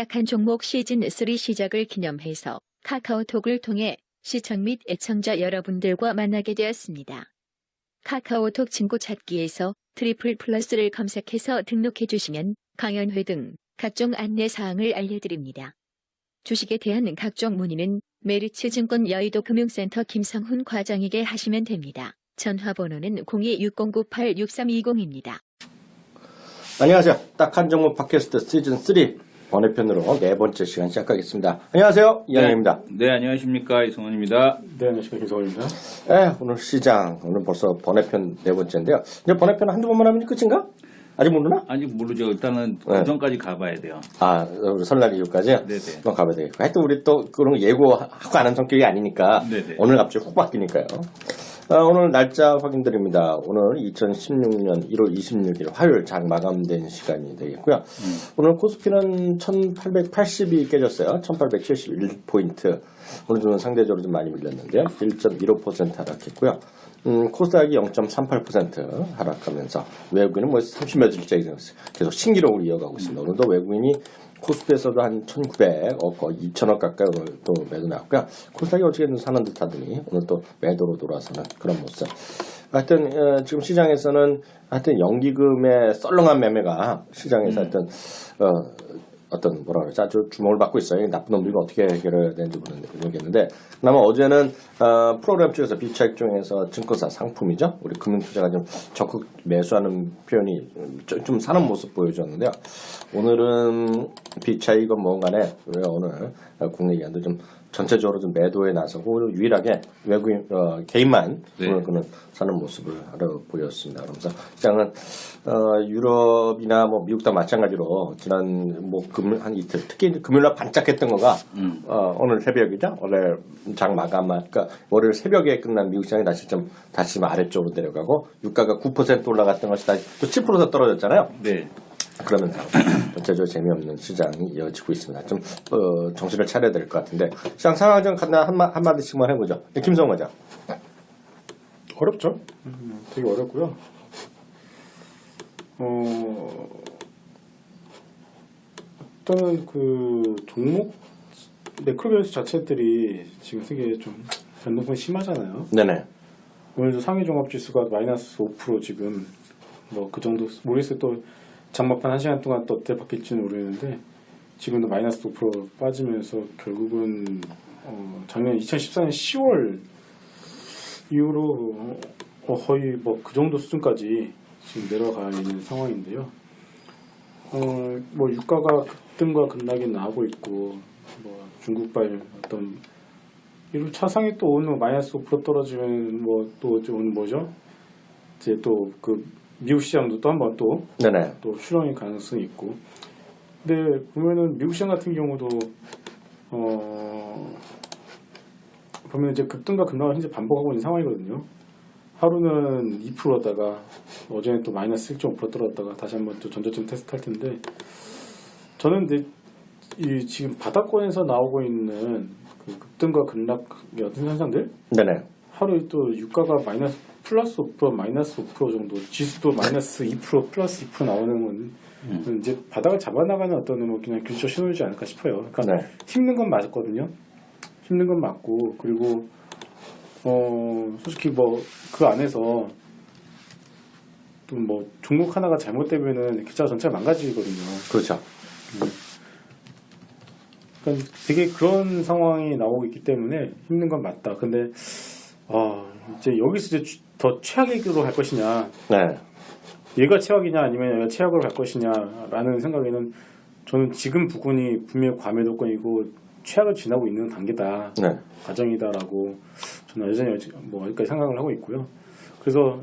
딱한 종목 시즌3 시작을 기념해서 카카오톡을 통해 시청 및 애청자 여러분들과 만나게 되었습니다. 카카오톡 친구 찾기에서 트리플 플러스를 검색해서 등록해 주시면 강연회 등 각종 안내사항을 알려드립니다. 주식에 대한 각종 문의는 메리츠증권 여의도 금융센터 김성훈 과장에게 하시면 됩니다. 전화번호는 0260986320입니다. 안녕하세요. 딱 한 종목 팟캐스트 시즌3 번외편으로 네 번째 시간 시작하겠습니다. 안녕하세요. 이한영입니다. 네, 안녕하십니까. 이성원입니다. 네, 안녕하십니까. 김성원입니다. 네, 오늘 시장, 오늘 벌써 번외편 네 번째인데요. 이제 번외편 한두 번만 하면 끝인가? 아직 모르나? 아직 모르죠. 일단은 그 전까지 가봐야 돼요. 아, 설날 이후까지요? 네네. 한번 가봐야 되겠고. 하여튼 우리 또 그런 거 예고하고 안 한 성격이 아니니까 네네. 오늘 갑자기 훅 바뀌니까요. 오늘 날짜 확인드립니다. 오늘 2016년 1월 26일 화요일 장 마감된 시간이 되겠고요. 오늘 코스피는 1880이 깨졌어요. 1871포인트. 오늘 좀 상대적으로 좀 많이 밀렸는데요. 1.15% 하락했고요. 코스닥이 0.38% 하락하면서 외국인은 뭐 30몇 일째 계속 신기록을 이어가고 있습니다. 오늘도 외국인이 코스피에서도 한 1,900억, 거의 2,000억 가까이 오늘 또 매도 나왔고요. 코스닥이 어떻게든 사는 듯 하더니 오늘 또 매도로 돌아서는 그런 모습. 하여튼 지금 시장에서는 하여튼 연기금의 썰렁한 매매가 시장에서 하여튼 어떤 뭐라 그러지 아주 주목을 받고 있어요. 나쁜 놈들이 어떻게 해결해야 되는지 모르겠는데 그나마 어제는 프로그램 쪽에서 비차익 중에서 증권사 상품이죠. 우리 금융투자가 좀 적극 매수하는 표현이 좀 사는 모습 보여줬는데요. 오늘은 비차익은 뭔가네 우리가 오늘 국내 기관도 좀 전체적으로 좀 매도에 나서고 유일하게 외국인 개인만 오늘 그는 사는 모습을 하러 보였습니다. 그러면서 시장은 유럽이나 뭐 미국도 마찬가지로 지난 뭐 한 이틀 특히 금요일날 반짝했던 거가 오늘 새벽이죠. 원래 장 마감 그러니까 월요일 새벽에 끝난 미국 시장이 다시 좀 아래쪽으로 내려가고 유가가 9% 올라갔던 것이 다시 또 7% 떨어졌잖아요. 네. 그러면서 전체적으로 재미없는 시장이 이어지고 있습니다. 좀 정신을 차려야 될 것 같은데 시장 상황 좀 한마디씩만 해보죠. 김성호 과장. 어렵죠? 되게 어렵고요. 일단은 그 종목 매크로 변수 자체들이 지금 되게 좀 변동성이 심하잖아요. 네네. 오늘도 상위 종합 지수가 마이너스 5% 지금 뭐 그 정도 모르겠어요. 또 장마판 1시간 동안 또 어떻게 바뀔지는 모르겠는데 지금도 마이너스 5% 빠지면서 결국은 작년 2014년 10월 이후로 거의 뭐 그 정도 수준까지 지금 내려가 있는 상황인데요. 뭐 유가가 급등과 급락이 나오고 있고 뭐 중국발 어떤 이런 차상이 또 오늘 마이너스 5% 떨어지면 뭐 또 오늘 뭐죠? 이제 또 그 미국 시장도 또 한번 또 출렁일 가능성이 있고. 근데 보면은 미국 시장 같은 경우도 보면 이제 급등과 급락을 현재 반복하고 있는 상황이거든요. 하루는 2%였다가 어제는 또 마이너스 1.5% 떨어졌다가 다시 한번 또 전저점 테스트 할 텐데 저는 근데 이 지금 바닥권에서 나오고 있는 그 급등과 급락의 어떤 현상들 하루에 또 유가가 플러스 5% 마이너스 5% 정도 지수도 마이너스 2% 플러스 2% 나오는 건 이제 바닥을 잡아나가는 어떤 뭐 그냥 규칙적 신호이지 않을까 싶어요. 그러니까 힘든 건 맞았거든요. 힘든 건 맞고 그리고 솔직히 뭐 그 안에서 또 뭐 종목 하나가 잘못되면은 기차 전체가 망가지거든요. 그렇죠. 그러니까 되게 그런 상황이 나오고 있기 때문에 힘든 건 맞다. 근데 이제 여기서 이제 더 최악으로 갈 것이냐, 얘가 최악이냐 아니면 얘가 최악으로 갈 것이냐라는 생각에는 저는 지금 부분이 분명히 과매도권이고 최악을 지나고 있는 단계다, 과정이다라고 저는 여전히 뭐 여기까지 생각을 하고 있고요. 그래서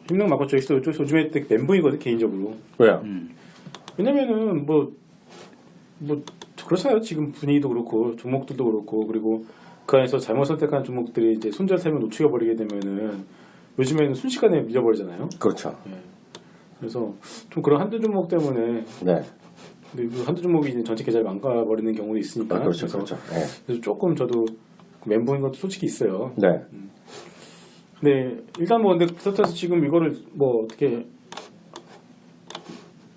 힘든 거 맞고 요즘에 멘붕이거든 개인적으로. 왜요? 왜냐면은 뭐 그렇잖아요. 지금 분위기도 그렇고 종목들도 그렇고 그리고 그 안에서 잘못 선택한 종목들이 이제 손절타임을 놓치게 버리게 되면은 요즘에는 순식간에 밀려버리잖아요. 그렇죠. 그래서 좀 그런 한두 종목 때문에 근데 그 한두 종목이 이제 전체 계좌를 망가버리는 경우도 있으니까. 그렇죠. 그래서 조금 저도 멘붕인 것도 솔직히 있어요. 근데 일단 뭐 근데 그렇다고 해서 지금 이거를 뭐 어떻게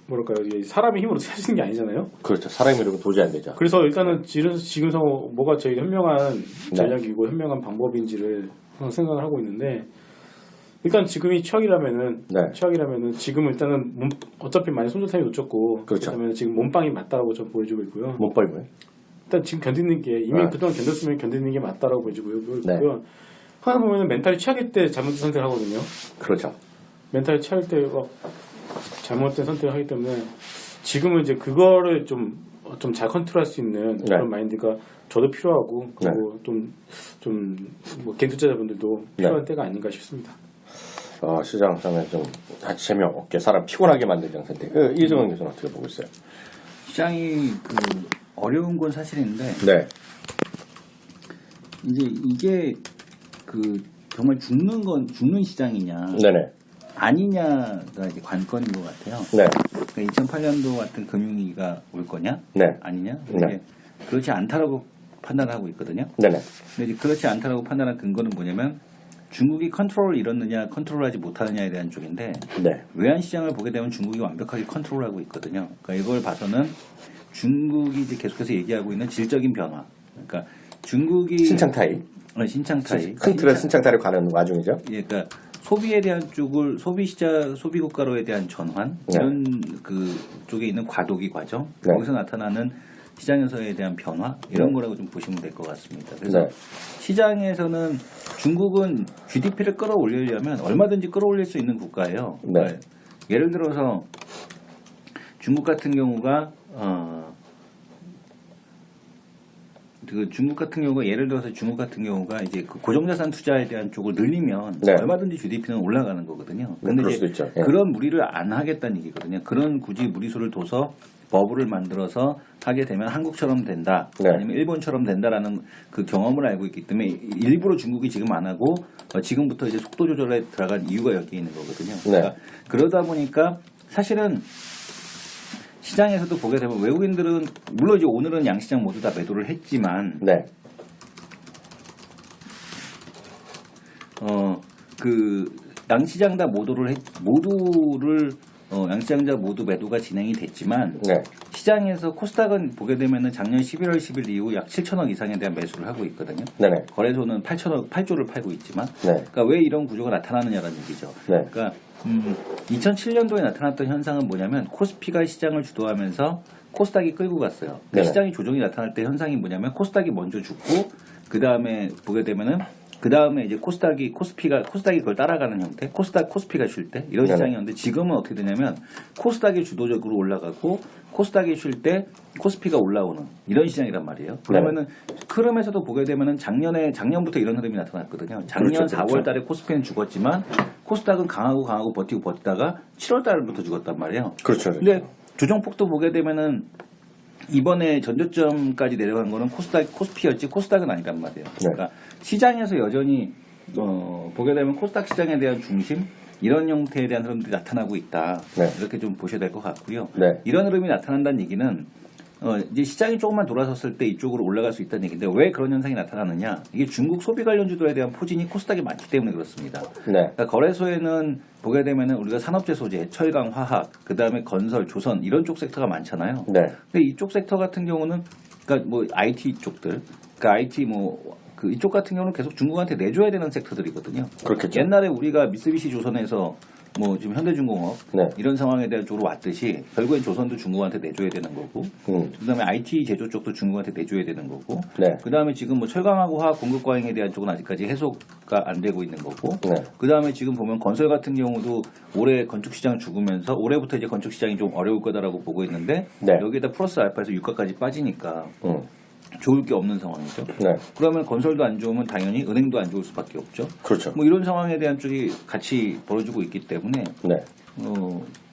뭐랄까요, 이게 사람의 힘으로 살 수 있는 게 아니잖아요. 그렇죠. 사람이 이러면 도저히 안 되죠. 그래서 일단은 지금 뭐가 제일 현명한 전략이고 현명한 방법인지를 항상 생각을 하고 있는데, 일단 지금이 최악이라면은 지금 일단은 어차피 많이 손절타임이 놓쳤고, 그렇죠. 그렇다면 지금 몸빵이 맞다라고 좀 보여주고 있고요. 못 벌고요. 일단 지금 견디는 게 이미 그동안 견뎠으면 견디는 게 맞다라고 보여주고요. 항상 보면은 멘탈이 최악일 때 잘못된 선택을 하거든요. 그렇죠. 멘탈이 최악일 때 잘못된 선택을 하기 때문에 지금은 이제 그거를 좀 잘 컨트롤할 수 있는 그런 마인드가 저도 필요하고, 그리고 뭐 개인 투자자분들도 필요한 때가 아닌가 싶습니다. 시장 상황에 좀 재미없게 사람 피곤하게 만든 정세인데 이정원 교수는 어떻게 보고 있어요? 시장이 어려운 건 사실인데 이제 이게 정말 죽는 시장이냐 네네. 아니냐가 이제 관건인 것 같아요. 네. 그러니까 2008년도 같은 금융위기가 올 거냐 아니냐 이게 그렇지 않다라고 판단하고 있거든요. 네네. 근데 이제 그렇지 않다라고 판단한 근거는 뭐냐면 중국이 컨트롤을 잃었느냐 컨트롤하지 못하느냐에 대한 쪽인데 외환 시장을 보게 되면 중국이 완벽하게 컨트롤하고 있거든요. 그러니까 이걸 봐서는 중국이 이제 계속해서 얘기하고 있는 질적인 변화. 그러니까 중국이 신창타이. 큰 틀의 신창타이를 가는 와중이죠. 예, 그러니까 소비에 대한 쪽을 소비 국가로에 대한 전환 이런 그 쪽에 있는 과도기 과정 거기서 나타나는 시장에서에 대한 변화 이런 거라고 좀 보시면 될 것 같습니다. 그래서 시장에서는 중국은 GDP를 끌어올리려면 얼마든지 끌어올릴 수 있는 국가예요. 그러니까 예를 들어서 중국 같은 경우가 예를 들어서 중국 같은 경우가 이제 그 고정자산 투자에 대한 쪽을 늘리면 얼마든지 GDP는 올라가는 거거든요. 근데 이제 그런 무리를 안 하겠다는 얘기거든요. 그런 굳이 무리수를 둬서 버블을 만들어서 하게 되면 한국처럼 된다, 아니면 일본처럼 된다라는 그 경험을 알고 있기 때문에 일부러 중국이 지금 안 하고 지금부터 이제 속도 조절에 들어간 이유가 여기에 있는 거거든요. 그러니까 그러다 보니까 사실은 시장에서도 보게 되면 외국인들은 물론 이제 오늘은 양시장 모두 다 매도를 했지만 그 양시장 다 양시장 다 모두 매도가 진행이 됐지만 시장에서 코스닥은 보게 되면은 작년 11월 10일 이후 약 7천억 이상에 대한 매수를 하고 있거든요. 거래소는 8조를 팔고 있지만 그러니까 왜 이런 구조가 나타나느냐라는 얘기죠. 그러니까 2007년도에 나타났던 현상은 뭐냐면 코스피가 시장을 주도하면서 코스닥이 끌고 갔어요. 시장이 조정이 나타날 때 현상이 뭐냐면 코스닥이 먼저 죽고 그 다음에 보게 되면은 그 다음에 이제 코스닥이 그걸 따라가는 형태, 코스피가 쉴 때 이런 시장이었는데 지금은 어떻게 되냐면 코스닥이 주도적으로 올라가고 코스닥이 쉴 때 코스피가 올라오는 이런 시장이란 말이에요. 그러면은 흐름에서도 보게 되면은 작년부터 이런 흐름이 나타났거든요. 작년 4월 달에 코스피는 죽었지만 코스닥은 강하고 버티다가 7월 달부터 죽었단 말이에요. 근데 조정폭도 보게 되면은 이번에 전저점까지 내려간 거는 코스피였지 코스닥은 아니란 말이에요. 그러니까 시장에서 여전히 보게 되면 코스닥 시장에 대한 중심 이런 형태에 대한 흐름들이 나타나고 있다. 이렇게 좀 보셔야 될 것 같고요. 이런 흐름이 나타난다는 얘기는 이제 시장이 조금만 돌아섰을 때 이쪽으로 올라갈 수 있다는 얘기인데 왜 그런 현상이 나타나느냐? 이게 중국 소비 관련주들에 대한 포진이 코스닥이 많기 때문에 그렇습니다. 그러니까 거래소에는 보게 되면은 우리가 산업재 소재, 철강, 화학, 그 다음에 건설, 조선 이런 쪽 섹터가 많잖아요. 근데 이쪽 섹터 같은 경우는 그러니까 뭐 IT 쪽들, 그러니까 IT 이쪽 같은 경우는 계속 중국한테 내줘야 되는 섹터들이거든요. 옛날에 우리가 미쓰비시 조선에서 지금 현대중공업 이런 상황에 대한 쪽으로 왔듯이 결국엔 조선도 중국한테 내줘야 되는 거고 그다음에 IT 제조 쪽도 중국한테 내줘야 되는 거고 그다음에 지금 철강하고 화학 공급 과잉에 대한 쪽은 아직까지 해소가 안 되고 있는 거고 그다음에 지금 보면 건설 같은 경우도 올해 건축 시장 죽으면서 올해부터 이제 건축 시장이 좀 어려울 거다라고 보고 있는데 여기에다 플러스 알파에서 유가까지 빠지니까 좋을 게 없는 상황이죠. 그러면 건설도 안 좋으면 당연히 은행도 안 좋을 수밖에 없죠. 이런 상황에 대한 쪽이 같이 벌어지고 있기 때문에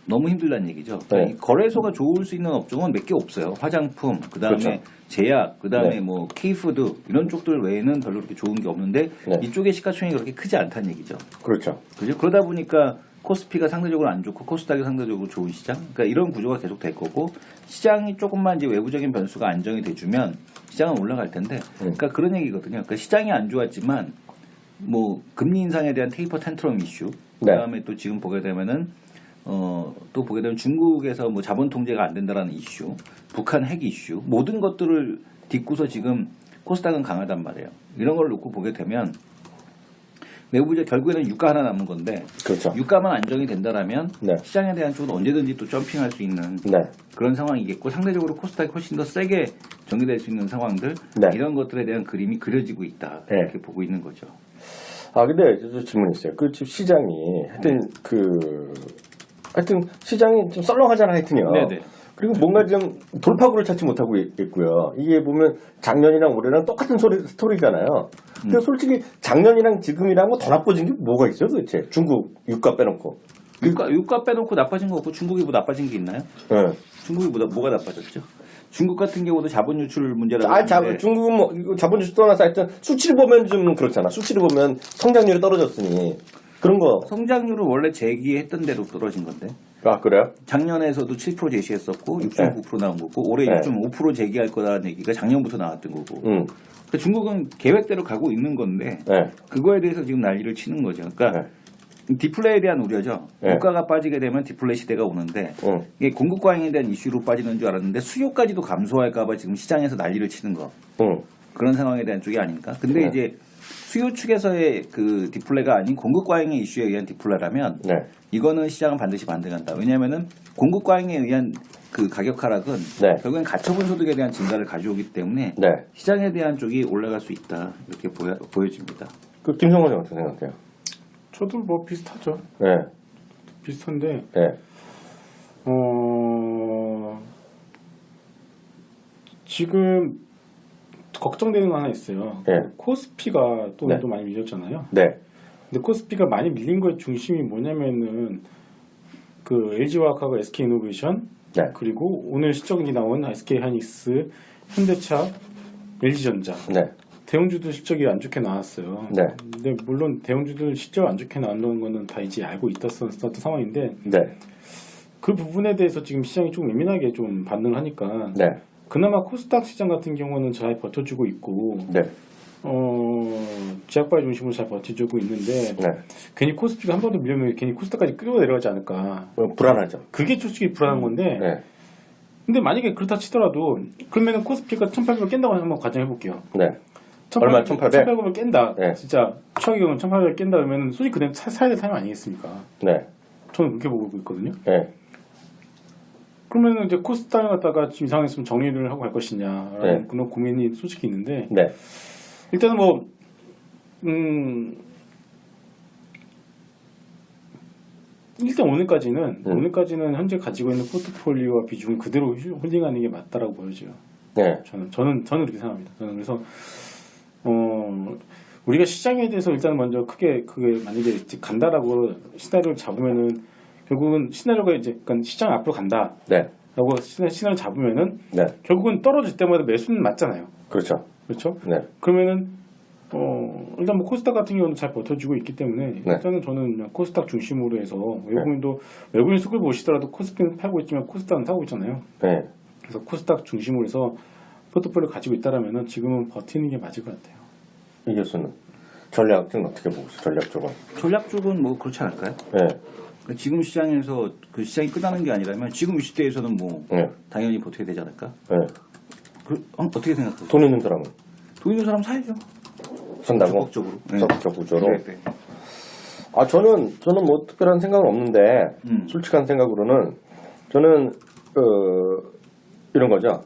너무 힘들다는 얘기죠. 이 거래소가 좋을 수 있는 업종은 몇 개 없어요. 화장품, 그 다음에 제약, 그 다음에 K푸드 이런 쪽들 외에는 별로 그렇게 좋은 게 없는데 이쪽의 시가총액이 그렇게 크지 않다는 얘기죠. 그죠? 그러다 보니까 코스피가 상대적으로 안 좋고 코스닥이 상대적으로 좋은 시장. 그러니까 이런 구조가 계속 될 거고 시장이 조금만 이제 외부적인 변수가 안정이 돼주면 시장은 올라갈 텐데. 그러니까 그런 얘기거든요. 그러니까 시장이 안 좋았지만 금리 인상에 대한 테이퍼 텐트럼 이슈. 그다음에 또 지금 보게 되면은 또 보게 되면 중국에서 뭐 자본 통제가 안 된다라는 이슈, 북한 핵 이슈, 모든 것들을 딛고서 지금 코스닥은 강하단 말이에요. 이런 걸 놓고 보게 되면 외부적 결국에는 유가 하나 남은 건데 그렇죠. 유가만 안정이 된다라면 네. 시장에 대한 쪽은 언제든지 또 점핑할 수 있는 네. 그런 상황이겠고 상대적으로 코스닥이 훨씬 더 세게 전개될 수 있는 상황들 네. 이런 것들에 대한 그림이 그려지고 있다 네. 이렇게 보고 있는 거죠. 근데 저 질문이 있어요. 그 지금 시장이 하여튼 시장이 좀 썰렁하잖아 하여튼요. 네네. 그리고 뭔가 좀 돌파구를 찾지 못하고 있고요. 이게 보면 작년이랑 올해랑 똑같은 스토리잖아요. 근데 솔직히 작년이랑 지금이랑 뭐 더 나빠진 게 뭐가 있어요 도대체? 중국 유가 빼놓고. 유가 빼놓고 나빠진 거 없고 중국이 뭐 나빠진 게 있나요? 네. 중국이 뭐가 나빠졌죠? 중국 같은 경우도 자본 유출 문제라고 하는데 중국은 뭐 이거 자본 유출 떠나서 하여튼 수치를 보면 좀 그렇잖아. 수치를 보면 성장률이 떨어졌으니 그런 거. 성장률은 원래 제기했던 대로 떨어진 건데. 아 그래요? 작년에서도 7% 제시했었고 6.9% 나온 거고 올해 네. 6.5% 제기할 거라는 얘기가 작년부터 나왔던 거고. 그러니까 중국은 계획대로 가고 있는 건데 네. 그거에 대해서 지금 난리를 치는 거죠. 그러니까 디플레에 대한 우려죠. 네. 물가가 빠지게 되면 디플레 시대가 오는데 이게 공급 과잉에 대한 이슈로 빠지는 줄 알았는데 수요까지도 감소할까 봐 지금 시장에서 난리를 치는 거. 그런 상황에 대한 쪽이 아닙니까? 근데 이제 수요 측에서의 그 디플레가 아닌 공급 과잉의 이슈에 의한 디플레라면 이거는 시장은 반드시 반등한다. 왜냐하면은 공급 과잉에 의한 그 가격 하락은 결국엔 가처분 소득에 대한 증가를 가져오기 때문에 시장에 대한 쪽이 올라갈 수 있다. 이렇게 보여집니다. 그 김성원 씨 어떻게 생각해요? 저도 뭐 비슷하죠. 네. 비슷한데 네. 지금 걱정되는 거 하나 있어요. 네. 코스피가 또 네. 많이 밀렸잖아요. 네. 근데 코스피가 많이 밀린 거의 중심이 뭐냐면은 그 LG화학하고 SK이노베이션 그리고 오늘 실적이 나온 SK하이닉스, 현대차, LG전자 대형주들 실적이 안 좋게 나왔어요. 근데 물론 대형주들 실적 안 좋게 나온다는 거는 다 이제 알고 있었던 상황인데 그 부분에 대해서 지금 시장이 좀 예민하게 좀 반응을 하니까 그나마 코스닥 시장 같은 경우는 잘 버텨주고 있고 제약바이오 중심으로 잘 버텨주고 있는데 괜히 코스피가 한 번 더 밀리면 괜히 코스닥까지 끌어 내려가지 않을까. 불안하죠. 그게 솔직히 불안한 건데 근데 만약에 그렇다 치더라도 그러면은 코스피가 1800을 깬다고 한번 가정해 볼게요. 얼마 1800? 1800을 깬다. 진짜 추억의 경우는 1800을 깬다 그러면 솔직히 그냥 사야 될 타임 아니겠습니까? 저는 그렇게 보고 있거든요. 그러면 이제 코스닥을 갖다가 지금 이상했으면 정리를 하고 갈 것이냐라는 그런 고민이 솔직히 있는데 일단은 뭐 일단 오늘까지는 현재 가지고 있는 포트폴리오와 비중을 그대로 홀딩하는 게 맞다라고 보여져요. 저는 그렇게 생각합니다. 저는 그래서 우리가 시장에 대해서 일단 먼저 크게 그게 만약에 간다라고 시나리오를 잡으면은 결국은 시나리오가 이제 그러니까 시장 앞으로 간다. 라고 시나리오를 잡으면은 결국은 떨어질 때마다 매수는 맞잖아요. 그렇죠. 그러면은 일단 뭐 코스닥 같은 경우는 잘 버텨주고 있기 때문에 일단은 저는 그냥 코스닥 중심으로 해서 외국인 수급을 보시더라도 코스피는 팔고 있지만 코스닥은 사고 있잖아요. 그래서 코스닥 중심으로 해서 포트폴리오 가지고 있다라면은 지금은 버티는 게 맞을 것 같아요. 이 교수는 전략은 어떻게 보고 있어요? 전략 쪽은? 전략 쪽은 뭐 그렇지 않을까요? 지금 시장에서 그 시장이 끝나는 게 아니라면 지금 이 시대에서는 뭐 당연히 버텨야 되지 않을까? 어떻게 생각하세요? 돈 있는 사람은? 돈 있는 사람 사야죠. 산다고? 적극적으로. 적극적으로? 저는 뭐 특별한 생각은 없는데 솔직한 생각으로는 저는 이런 거죠.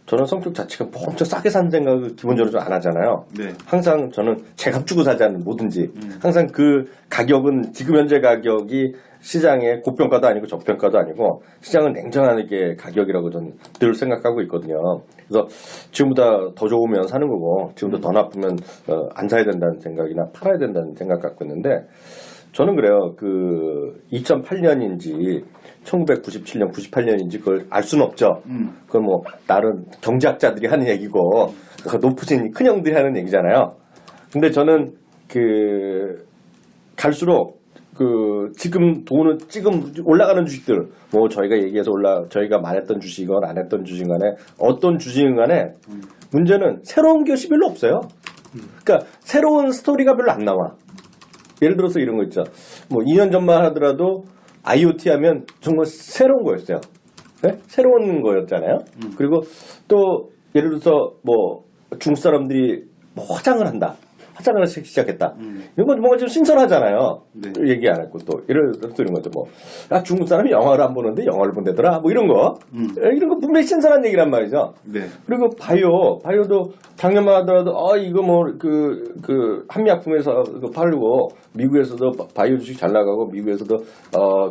저는 성격 자체가 뭐 엄청 싸게 사는 생각을 기본적으로 좀 안 하잖아요. 항상 저는 제값 주고 사지 않는 뭐든지 항상 그 가격은 지금 현재 가격이 시장의 고평가도 아니고 저평가도 아니고 시장은 냉정하게 가격이라고 저는 늘 생각하고 있거든요. 그래서 지금보다 더 좋으면 사는 거고 지금보다 더 나쁘면 안 사야 된다는 생각이나 팔아야 된다는 생각 갖고 있는데 저는 그래요. 그 2008년인지 1997년, 98년인지 그걸 알 수는 없죠. 그건 뭐 다른 경제학자들이 하는 얘기고 높으신 큰형들이 하는 얘기잖아요. 근데 저는 갈수록 지금 올라가는 주식들 뭐 저희가 얘기해서 저희가 말했던 주식은 안 했던 주식 간에 어떤 주식인 간에 문제는 새로운 것이 별로 없어요. 그러니까 새로운 스토리가 별로 안 나와. 예를 들어서 이런 거 있죠. 뭐 2년 전만 하더라도 IoT 하면 정말 새로운 거였어요. 네? 새로운 거였잖아요. 그리고 또 예를 들어서 뭐 중국 사람들이 뭐 화장을 한다. 화장을 시작했다. 이런 건 뭔가 좀 신선하잖아요. 네. 얘기 안 했고 또 예를 들어서 이런 것도 뭐 중국 사람이 영화를 안 보는데 영화를 본다더라. 뭐 이런 거. 이런 거 분명히 신선한 얘기란 말이죠. 네. 그리고 바이오도 작년만 하더라도 이거 뭐 그 한미약품에서 팔고 미국에서도 바이오 주식 잘 나가고 미국에서도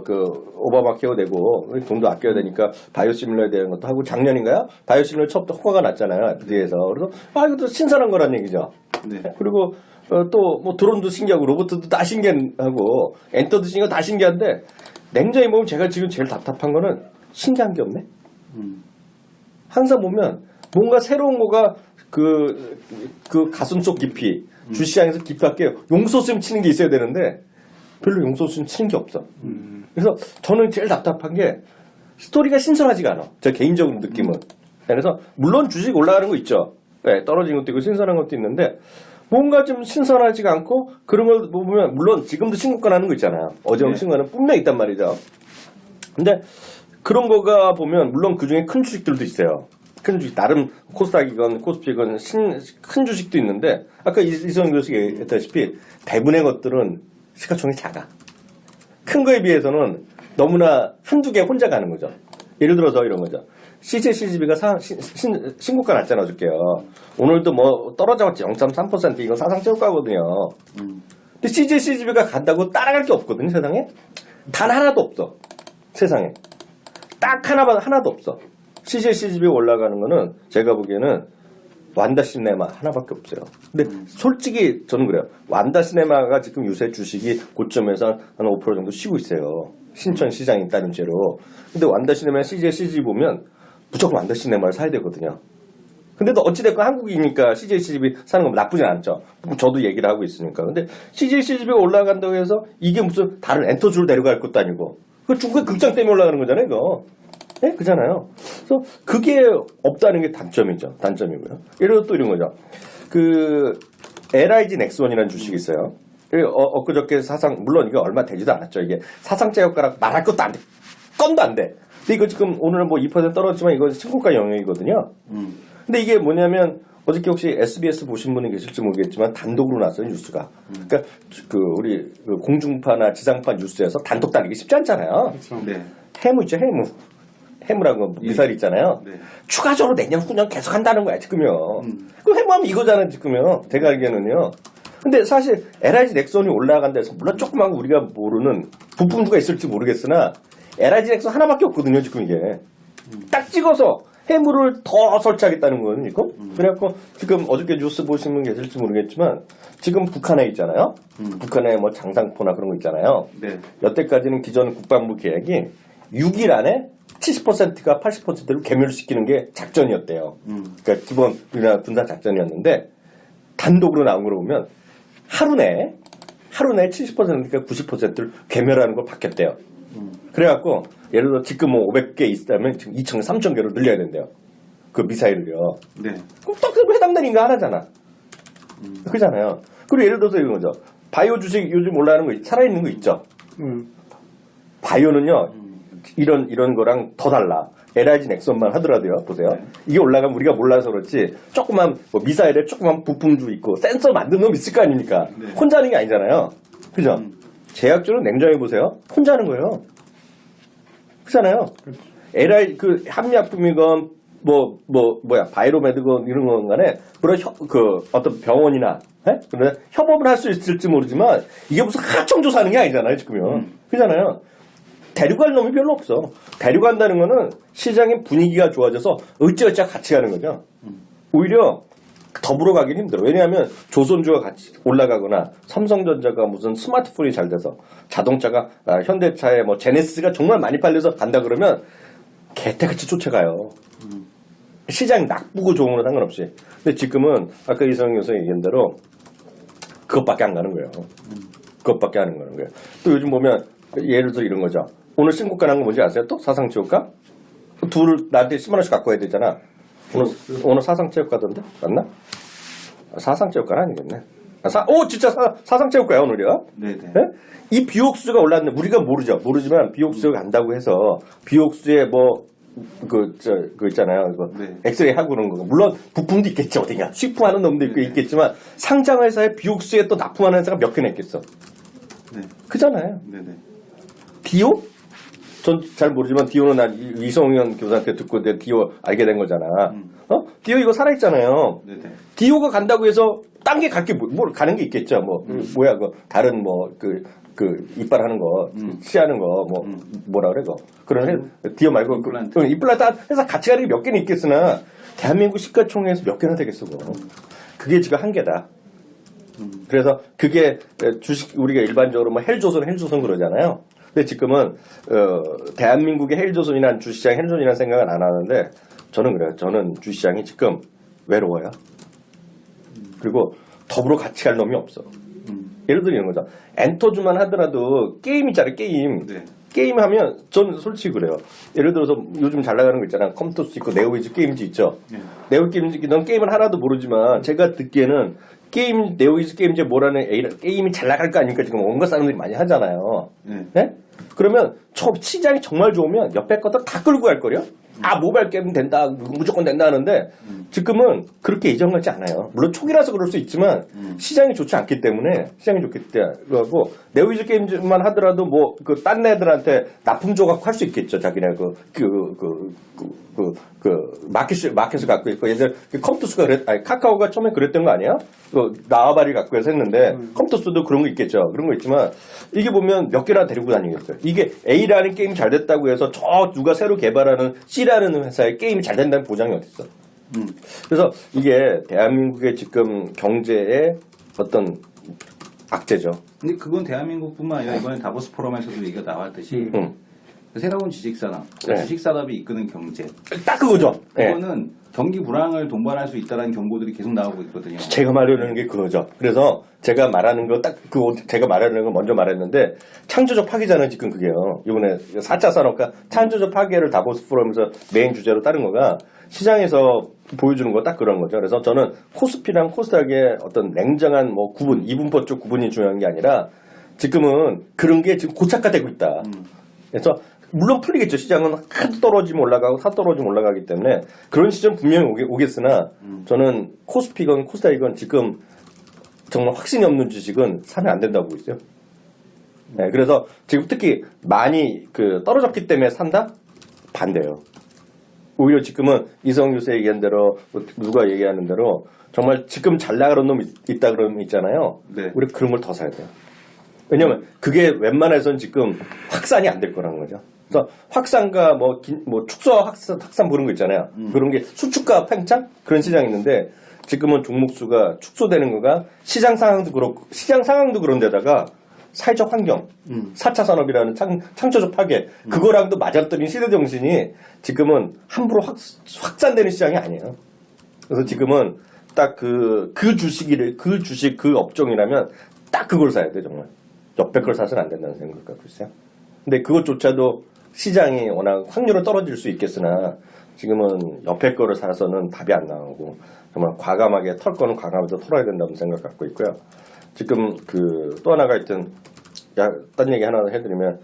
그 오바마 케어 되고 돈도 아껴야 되니까 바이오 시밀러에 대한 것도 하고 작년인가요? 바이오 시밀러 처음부터 허가가 났잖아요. FDA에서. 그래서 이것도 신선한 거란 얘기죠. 네. 그리고 또 뭐 드론도 신기하고 로봇도 다 신기하고 엔터도 신기하고 다 신기한데 냉정히 보면 제가 지금 제일 답답한 거는 신기한 게 없네. 항상 보면 뭔가 새로운 거가 그 가슴 속 깊이 주시장에서 깊게 용소숨 치는 게 있어야 되는데 별로 용소숨 치는 게 없어. 그래서 저는 제일 답답한 게 스토리가 신선하지가 않아. 제 개인적으로 느낌은. 그래서 물론 주식 올라가는 거 있죠. 네, 떨어진 것도 있고 신선한 것도 있는데 뭔가 좀 신선하지가 않고 그런 걸 보면 물론 지금도 신고가 나는 거 있잖아요. 어제 네. 신고가는 분명히 있단 말이죠. 근데 그런 거가 보면 물론 그중에 큰 주식들도 있어요. 큰 주식 나름 코스닥이건 코스피건 큰 주식도 있는데 아까 이성 교수가 얘기했다시피 대부분의 것들은 시가총액이 작아. 큰 거에 비해서는 너무나 한두 개 혼자 가는 거죠. 예를 들어서 이런 거죠. CJCGB가 신고가 났잖아, 어저께요. 오늘도 뭐 떨어져봤지 0.3% 이건 사상체육가거든요. 근데 CJCGB가 간다고 따라갈 게 없거든요, 세상에. 단 하나도 없어. 세상에. 딱 하나도 없어. CJCGB가 올라가는 거는 제가 보기에는 완다시네마 하나밖에 없어요. 근데 솔직히 저는 그래요. 완다시네마가 지금 요새 주식이 고점에서 한 5% 정도 쉬고 있어요. 신천 시장이 따님죄로. 근데 완다시네마 CJCGB 보면 무조건 완다시네마를 사야 되거든요. 근데 또 어찌됐건 한국이니까 CJCGB 사는 건 나쁘진 않죠. 저도 얘기를 하고 있으니까. 근데 CJCGB가 올라간다고 해서 이게 무슨 다른 엔터주를 데려갈 것도 아니고. 그 중국의 극장 때문에 올라가는 거잖아요, 이거. 네? 그잖아요. 그래서 그게 없다는 게 단점이죠. 단점이고요. 예를 들어 또 이런 거죠. 그 LIG 넥스원이라는 주식이 있어요. 엊그저께 물론 이게 얼마 되지도 않았죠. 이게 사상자효과라고 말할 것도 안 돼. 건도 안 돼. 근데 이거 지금 오늘은 뭐 2% 떨어졌지만 이거 신고가 영역이거든요. 근데 이게 뭐냐면 어저께 혹시 SBS 보신 분이 계실지 모르겠지만 단독으로 나왔어요, 뉴스가. 그러니까 우리 공중파나 지상파 뉴스에서 단독 다루기 쉽지 않잖아요. 그렇죠. 네. 해무 있죠, 해무. 해무라고 미사일 있잖아요. 네. 추가적으로 내년 후년 계속 한다는 거야, 지금요. 그 해무하면 이거잖아요, 지금요. 제가 알기에는요. 근데 사실 LIG 넥슨이 올라간다 해서 물론 조그만 거 우리가 모르는 부품주가 있을지 모르겠으나 LIG 넥슨 하나밖에 없거든요, 지금 이게. 딱 찍어서 해무를 더 설치하겠다는 거는 이거. 그래갖고 지금 어저께 뉴스 보신 분 계실지 모르겠지만 지금 북한에 있잖아요. 북한에 뭐 장상포나 그런 거 있잖아요. 네. 여태까지는 기존 국방부 계획이 6일 안에 70%가 80%를 괴멸시키는 게 작전이었대요. 그러니까 기본 우리나라 군사 작전이었는데 단독으로 나온 걸 보면 하루 내에 70%가 90%를 괴멸하는 걸 바뀌었대요. 그래갖고 예를 들어 지금 뭐 500개 있다면 지금 2,000개, 3,000개로 늘려야 된대요. 그 미사일을요. 네. 그럼 딱 해당되는 거 하나잖아. 그잖아요. 그리고 예를 들어서 이런 거죠. 바이오 주식 요즘 올라가는 거 살아있는 거 있죠. 바이오는요. 이런 거랑 더 달라. LIG 넥슨만 하더라도요. 보세요. 이게 올라가면 우리가 몰라서 그렇지 조그만 뭐 미사일에 조그만 부품도 있고 센서 만드는 놈 있을 거 아닙니까? 네. 혼자 하는 게 아니잖아요. 그죠? 제약주는 냉정히 보세요. 혼자 하는 거예요. 그렇잖아요. LI 한미약품이건 바이로메드건 이런 건 간에 그런 어떤 병원이나 그래 협업을 할 수 있을지 모르지만 이게 무슨 하청조사하는 게 아니잖아요, 지금요. 그렇잖아요. 데려갈 놈이 별로 없어. 데려간다는 거는 시장의 분위기가 좋아져서 어찌어찌 같이 가는 거죠. 오히려 더불어 가긴 힘들어. 왜냐하면 조선주가 같이 올라가거나 삼성전자가 무슨 스마트폰이 잘 돼서 자동차가 현대차의 뭐 제네시스가 정말 많이 팔려서 간다 그러면 개떼같이 쫓아가요. 시장이 나쁘고 좋은 거는 상관없이. 근데 지금은 아까 이성 교수 얘기한 대로 그것밖에 안 가는 거예요. 그것밖에 안 가는 거예요. 또 요즘 보면 예를 들어 이런 거죠. 오늘 신고가 난 거 뭔지 아세요? 또 사상체육가? 둘을 나한테 10만 원씩 갖고 와야 되잖아. 오늘 사상체육가던데? 맞나? 사상체육가는 아니겠네. 진짜 사상체육과야 오늘이요? 네네. 네? 이 비옥수수가 올랐는데 우리가 모르지만 비옥수수가 간다고 해서 비옥수수에 그 있잖아요. 네. 엑스레이 하고 그런 거. 물론 부품도 있겠죠. 어디냐. 수입품하는 놈도 있겠지만 상장회사에 비옥수수에 또 납품하는 회사가 몇 개나 있겠어. 네. 그잖아요. 네네. 디오? 전 잘 모르지만 디오는 난 이성현 교수한테 듣고 내 디오 알게 된 거잖아. 디오 이거 살아있잖아요. 네네. 디오가 간다고 해서 딴 게 갈 게 가는 게 있겠죠. 뭐야 다른 이빨 하는 거, 치하는 거, 뭐라 그래, 그런 디오 말고, 이플란트 해서 같이 가는 게 몇 개는 있겠으나, 대한민국 시가총액에서 몇 개나 되겠어, 그게 지금 한계다. 그래서 그게 우리가 일반적으로 헬조선 그러잖아요. 근데 지금은, 대한민국의 헬조선이란 주시장, 헬조선이라는 생각은 안 하는데, 저는 그래요. 저는 주시장이 지금 외로워요. 그리고 더불어 같이 갈 놈이 없어. 예를 들어 이런 거죠. 엔터주만 하더라도 게임 있잖아요. 게임. 네. 게임 하면 저는 솔직히 그래요. 예를 들어서 요즘 잘 나가는 거 있잖아. 컴퓨터스 있고 네오이즈 게임즈 있죠. 네. 네오 게임즈 넌 게임을 하나도 모르지만 제가 듣기에는 네오이즈 게임즈 뭐라는 게임이 잘 나갈 거 아닙니까? 지금 온갖 사람들이 많이 하잖아요. 네? 그러면 시장이 정말 좋으면 옆에 것들 다 끌고 갈 거요. 모바일 게임 된다, 무조건 된다 하는데 지금은 그렇게 예전 같지 않아요. 물론 초기라서 그럴 수 있지만 시장이 좋지 않기 때문에 시장이 좋기 때문에 네오이즈 게임만 하더라도 딴 애들한테 납품 조각 할 수 있겠죠. 자기네 마켓을 갖고 있고 예전에 컴퓨터스가 카카오가 처음에 그랬던 거 아니야? 나와바리 갖고 해서 했는데 컴퓨터스도 그런 거 있겠죠. 그런 거 있지만 이게 보면 몇 개나 데리고 다니겠어요. 이게 A라는 게임 잘 됐다고 해서 누가 새로 개발하는 C라는 회사의 게임이 잘 된다는 보장이 어딨어. 그래서 이게 대한민국의 지금 경제의 어떤 악재죠. 근데 그건 대한민국뿐만 아니라 이번에 다보스 포럼에서도 얘기가 나왔듯이 새로운 주식산업, 주식산업이 이끄는 경제. 딱 그거죠. 그거는 경기 불황을 동반할 수 있다는 경고들이 계속 나오고 있거든요. 제가 말하려는 게 그거죠. 그래서 제가 말하는 거 제가 말하려는 거 먼저 말했는데 창조적 파괴잖아요. 지금 그게요. 이번에 4차 산업과 창조적 파괴를 다보스 포럼에서 메인 주제로 따른 거가 시장에서 보여주는 거 딱 그런 거죠. 그래서 저는 코스피랑 코스닥의 어떤 냉정한 구분, 이분법 쪽 구분이 중요한 게 아니라 지금은 그런 게 지금 고착화되고 있다. 그래서 물론 풀리겠죠. 시장은 하도 떨어지면 올라가고 하도 떨어지면 올라가기 때문에 그런 시점 분명히 오겠으나 저는 코스피건 코스닥이건 지금 정말 확신이 없는 주식은 사면 안 된다고 보고 있어요. 네, 그래서 지금 특히 많이 떨어졌기 때문에 산다? 반대예요. 오히려 지금은 이성 교수의 얘기한 대로 누가 얘기하는 대로 정말 지금 잘 나가는 놈 있다 그러면 있잖아요. 네. 우리 그런 걸 더 사야 돼요. 왜냐면 그게 웬만해서는 지금 확산이 안 될 거라는 거죠. 그래서 확산과 축소 확산 그런 거 있잖아요. 그런 게 수축과 팽창 그런 시장이 있는데 지금은 종목수가 축소되는 거가 시장 상황도 그런데다가 사회적 환경, 4차 산업이라는 창조적 파괴 그거랑도 맞아떨어진 시대 정신이 지금은 함부로 확산되는 시장이 아니에요. 그래서 지금은 딱 그 주식 그 업종이라면 딱 그걸 사야 돼 정말. 옆에 걸 사서는 안 된다는 생각을 갖고 있어요. 근데 그것조차도 시장이 워낙 확률은 떨어질 수 있겠으나 지금은 옆에 거를 사서는 답이 안 나오고 정말 과감하게 털 거는 과감하게 털어야 된다는 생각 갖고 있고요. 지금 또 하나가 있던 딴 얘기 하나 해드리면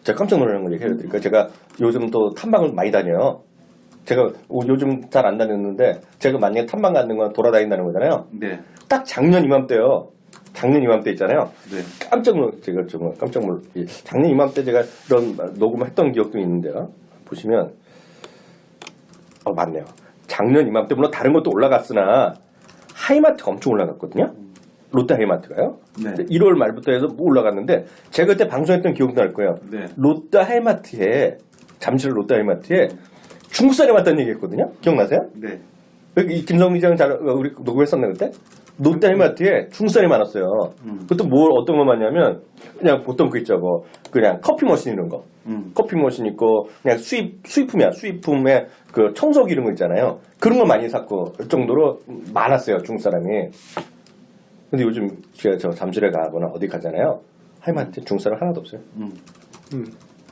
제가 깜짝 놀라는 걸 얘기해 드릴까요? 제가 요즘 또 탐방을 많이 다녀요. 제가 요즘 잘 안 다녔는데 제가 만약에 탐방 가는 건 돌아다닌다는 거잖아요. 네. 딱 작년 이맘때요. 작년 이맘때 있잖아요. 네. 제가 정말 깜짝 작년 이맘때 제가 이런 녹음을 했던 기억도 있는데요. 보시면 맞네요. 작년 이맘때 물론 다른 것도 올라갔으나 하이마트가 엄청 올라갔거든요. 롯데 하이마트가요. 네. 1월 말부터 해서 올라갔는데 제가 그때 방송했던 기억도 날 거예요. 네. 롯데 하이마트에 잠실 롯데 하이마트에 중국산이 왔다는 얘기했거든요. 기억나세요? 네. 이 김성민 기자는 우리 녹음했었나 그때? 롯데 하이마트에 중국산이 많았어요. 그것도 어떤 거 많냐면 그냥 보통 있죠. 그냥 커피 머신 이런 거. 커피 머신 있고 그냥 수입품이야. 수입품에 청소기 이런 거 있잖아요. 그런 거 많이 샀고 그 정도로 많았어요. 중국 사람이. 근데 요즘 제가 저 잠실에 가거나 어디 가잖아요. 하이마트 중국 사람 하나도 없어요.